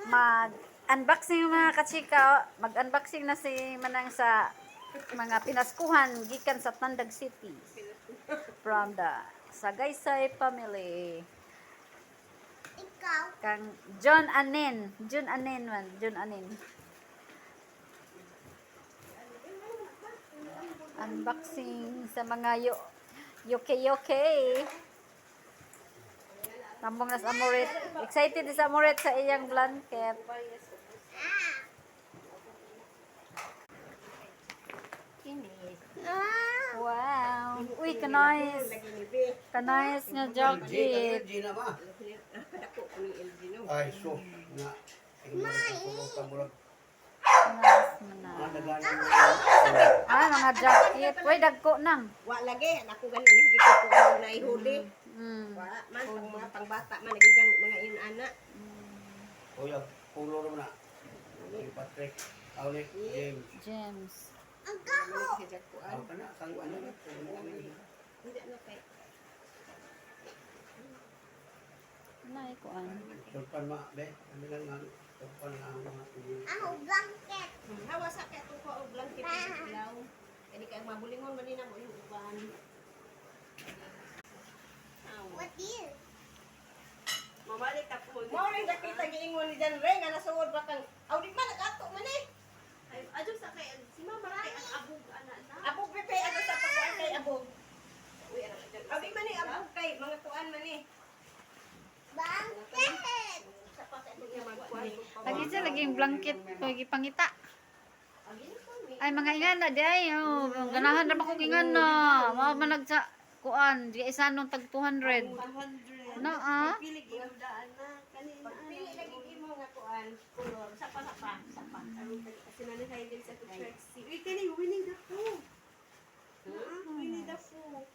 mag-unboxing yung mga kachika. Mag-unboxing na si Manang sa mga pinaskuhan gikan sa Tandag City. From the Sagaysay family. Ikaw. Kang John Anin. John Anin man. John Anin. Unboxing sa mga UK. Tambong na sa Amoret. Excited sa Amoret sa iyang blanket. Wow. Uy, kanayas. Kanayas nga jacket. Ay, sus. Na. Kanayas man na. Ah, mga jacket. Uy, dagko nang. Wa lagi ako ganin hindi ko na ihuli. Wa man pang mga pangbata man nagijang mga inana. Kuya, pulo naman na. Patrick. Aulik, James. James. Ang gaho. Ako ka na. Sang ano na. Hindi na kay. Nay ko an. Sulpan ma, be. Ano lang nga. Sulpan nga ang mga Ako blanket. Hawa sa kay ko og blanket sa ilaw. Kani kay mabulingon man nina mo yung uban. What is? Mabalik ka po. Mo rin nakita giingon ni Jan Ray nga nasuod ba kang audit man nagato man eh. Ay, adyo sa kay si Mama kay ang abog ana na. Abog pepe ato sa pagkuan kay abog. Audit man eh abog kay mga tuan man eh. Blanket. Sa pa sa Kaya magkuan. Lagi siya laging blanket ko gipangita. Ay mga ingana di ay oh, ganahan ra ko ingana. Mao man nagsa kuan, di isa nung tag 200. 100. Na ah. Pilig yung daan na kanina. pili lagi imo nga kuan color sa pa. Kasi nanay din sa Trixie. Uy, kani Winnie the Pooh. Winnie the Pooh.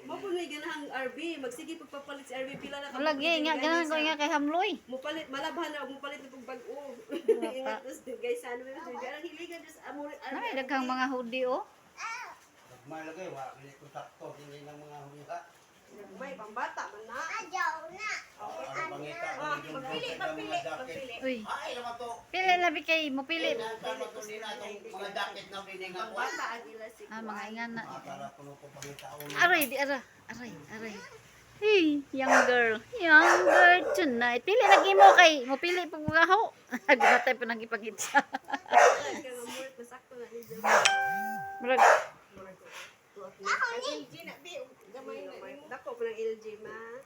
Mapo na ganahang RB, magsige pagpapalit si RB pila na Lagi nga ganahan ko inga kay Hamloy. Mupalit malabhan na mupalit ng bag-o. Ingat dos guys ano mo garang hiligan just amore Nay daghang mga hoodie oh. May lagay, wala. Hindi ko sakto. Hindi lang mga humiha. may pambata man na. Ajaw na. Ang pangita. Magpili. Uy, Ay, naman to. pili labi kay mo pili. Tama to nila itong mga jacket na bining ako. Pambata ang ila si Mga ingana. Akala ko nung pangita ako. Aray, di ara. Aray. Hey, young girl tonight. Pili lagi mo kay mo pili pag magaho. Agratay pa nang ipangitsa. kang amor masakto na ni Joe. Murag Ako ni. LG na bi gamay na dako pa ng LG ma.